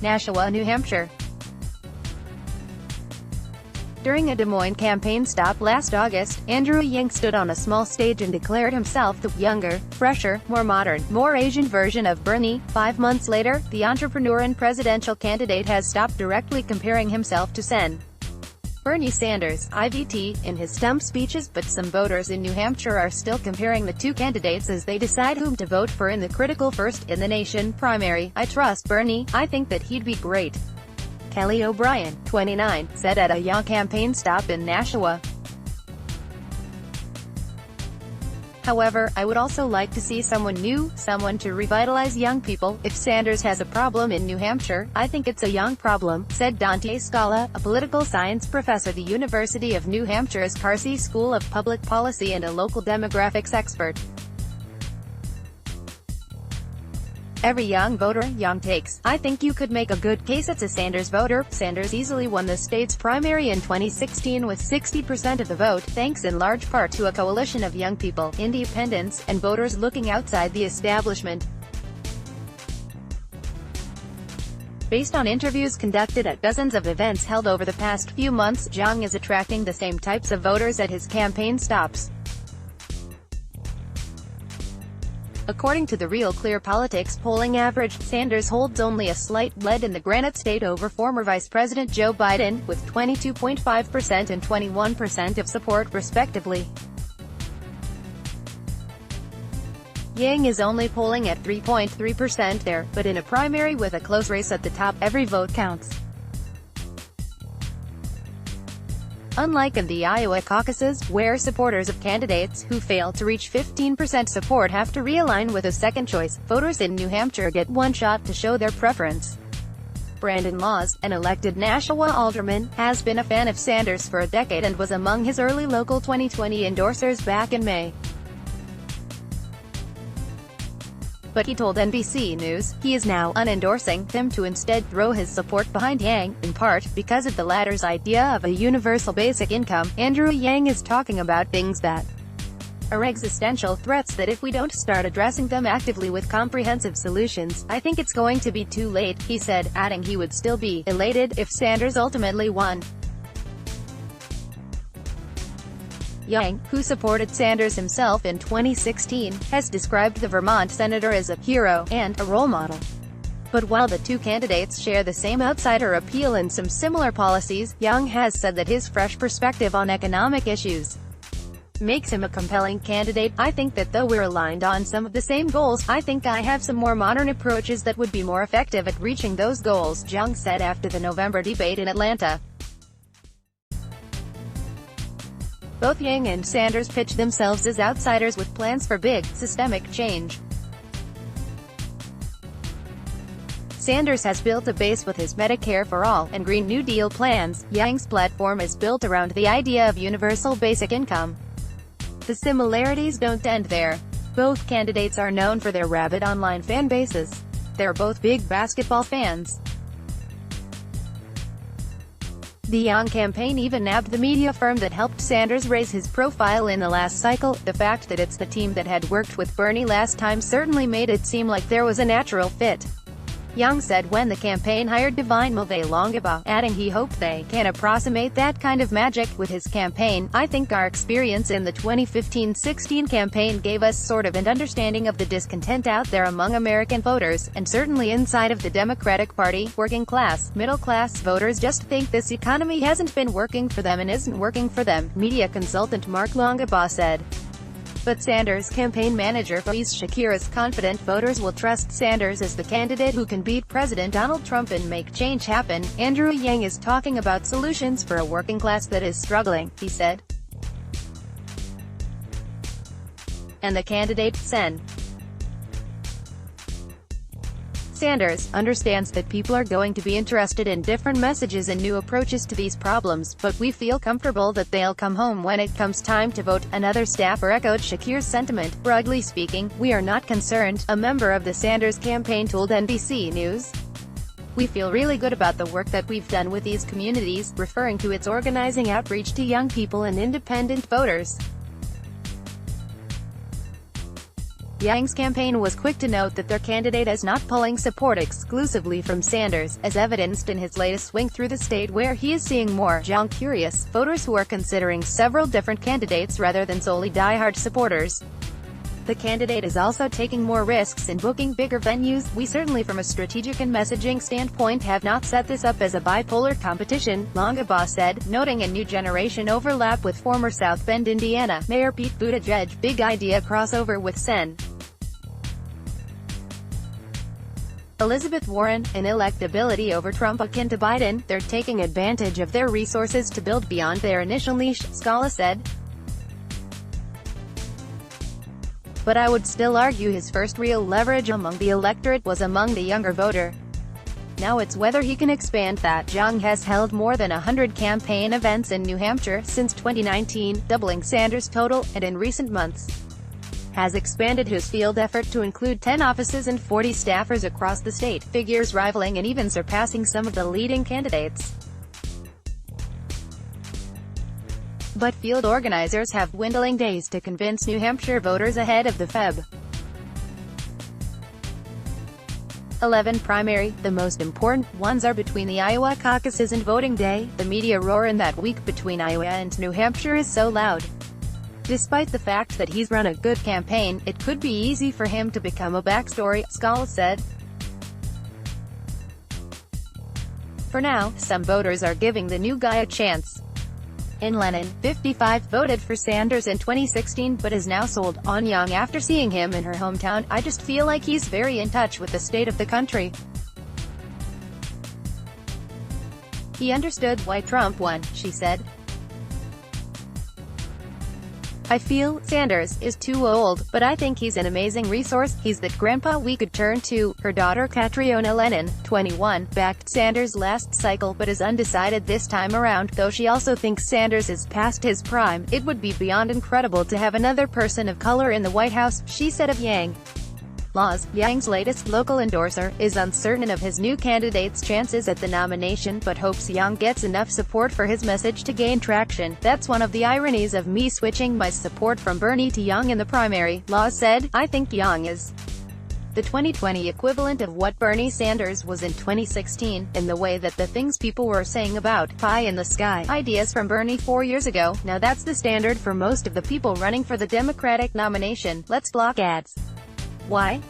NASHUA, New Hampshire. During a Des Moines campaign stop last August, Andrew Yang stood on a small stage and declared himself the younger, fresher, more modern, more Asian version of Bernie. 5 months later, the entrepreneur and presidential candidate has stopped directly comparing himself to Sen. Bernie Sanders, IVT, in his stump speeches, but some voters in New Hampshire are still comparing the two candidates as they decide whom to vote for in the critical first-in-the-nation primary. "I trust Bernie, I think that he'd be great," Kelly O'Brien, 29, said at a Yang campaign stop in Nashua. "However, I would also like to see someone new, someone to revitalize young people. If Sanders has a problem in New Hampshire, I think it's a young problem," said Dante Scala, a political science professor at the University of New Hampshire's Carsey School of Public Policy and a local demographics expert. "Every young voter, Yang takes. I think you could make a good case it's a Sanders voter. Sanders easily won the state's primary in 2016 with 60% of the vote, thanks in large part to a coalition of young people, independents, and voters looking outside the establishment." Based on interviews conducted at dozens of events held over the past few months, Yang is attracting the same types of voters at his campaign stops. According to the Real Clear Politics polling average, Sanders holds only a slight lead in the Granite State over former Vice President Joe Biden, with 22.5% and 21% of support respectively. Yang is only polling at 3.3% there, but in a primary with a close race at the top, every vote counts. Unlike in the Iowa caucuses, where supporters of candidates who fail to reach 15% support have to realign with a second choice, voters in New Hampshire get one shot to show their preference. Brandon Laws, an elected Nashua alderman, has been a fan of Sanders for a decade and was among his early local 2020 endorsers back in May. But he told NBC News, he is now unendorsing him to instead throw his support behind Yang, in part, because of the latter's idea of a universal basic income. Andrew Yang is talking about things that are existential threats that if we don't start addressing them actively with comprehensive solutions, I think it's going to be too late, he said, adding he would still be elated if Sanders ultimately won. Yang, who supported Sanders himself in 2016, has described the Vermont senator as a hero and a role model. But while the two candidates share the same outsider appeal and some similar policies, Yang has said that his fresh perspective on economic issues makes him a compelling candidate. "I think that though we're aligned on some of the same goals, I think I have some more modern approaches that would be more effective at reaching those goals," Yang said after the November debate in Atlanta. Both Yang and Sanders pitch themselves as outsiders with plans for big, systemic change. Sanders has built a base with his Medicare for All and Green New Deal plans. Yang's platform is built around the idea of universal basic income. The similarities don't end there. Both candidates are known for their rabid online fan bases. They're both big basketball fans. The Yang campaign even nabbed the media firm that helped Sanders raise his profile in the last cycle. The fact that it's the team that had worked with Bernie last time certainly made it seem like there was a natural fit, Yang said when the campaign hired Divine Mulvey Longaba, adding he hoped they can approximate that kind of magic with his campaign. "I think our experience in the 2015-16 campaign gave us sort of an understanding of the discontent out there among American voters, and certainly inside of the Democratic Party. Working class, middle class voters just think this economy hasn't been working for them and isn't working for them," media consultant Mark Longaba said. But Sanders' campaign manager Faiz Shakir is confident voters will trust Sanders as the candidate who can beat President Donald Trump and make change happen. Andrew Yang is talking about solutions for a working class that is struggling, he said. And the candidate, Sen. Sanders, understands that people are going to be interested in different messages and new approaches to these problems, but we feel comfortable that they'll come home when it comes time to vote. Another staffer echoed Shakir's sentiment. "Broadly speaking, we are not concerned," a member of the Sanders campaign told NBC News. "We feel really good about the work that we've done with these communities," referring to its organizing outreach to young people and independent voters. Yang's campaign was quick to note that their candidate is not pulling support exclusively from Sanders, as evidenced in his latest swing through the state where he is seeing more Yang-curious voters who are considering several different candidates rather than solely die-hard supporters. The candidate is also taking more risks in booking bigger venues. We certainly from a strategic and messaging standpoint have not set this up as a bipolar competition, Longabaugh said, noting a new generation overlap with former South Bend, Indiana, Mayor Pete Buttigieg, big idea crossover with Sen. Elizabeth Warren, an electability over Trump akin to Biden. They're taking advantage of their resources to build beyond their initial niche, Scala said. But I would still argue his first real leverage among the electorate was among the younger voter. Now it's whether he can expand that. Yang has held more than 100 campaign events in New Hampshire since 2019, doubling Sanders' total, and in recent months has expanded his field effort to include 10 offices and 40 staffers across the state, figures rivaling and even surpassing some of the leading candidates. But field organizers have dwindling days to convince New Hampshire voters ahead of the Feb. 11 primary. The most important ones are between the Iowa caucuses and voting day. The media roar in that week between Iowa and New Hampshire is so loud. Despite the fact that he's run a good campaign, it could be easy for him to become a backstory, Scala said. For now, some voters are giving the new guy a chance. In Lennon, 55, voted for Sanders in 2016 but is now sold on Yang after seeing him in her hometown. I just feel like he's very in touch with the state of the country. He understood why Trump won, she said. I feel Sanders is too old, but I think he's an amazing resource. He's that grandpa we could turn to. Her daughter Catriona Lennon, 21, backed Sanders last cycle but is undecided this time around, though she also thinks Sanders is past his prime. It would be beyond incredible to have another person of color in the White House, she said of Yang. Yang's latest local endorser, is uncertain of his new candidate's chances at the nomination but hopes Yang gets enough support for his message to gain traction. That's one of the ironies of me switching my support from Bernie to Yang in the primary, Laws said. I think Yang is the 2020 equivalent of what Bernie Sanders was in 2016, in the way that the things people were saying about pie in the sky ideas from Bernie 4 years ago, now that's the standard for most of the people running for the Democratic nomination. Let's block ads. Why?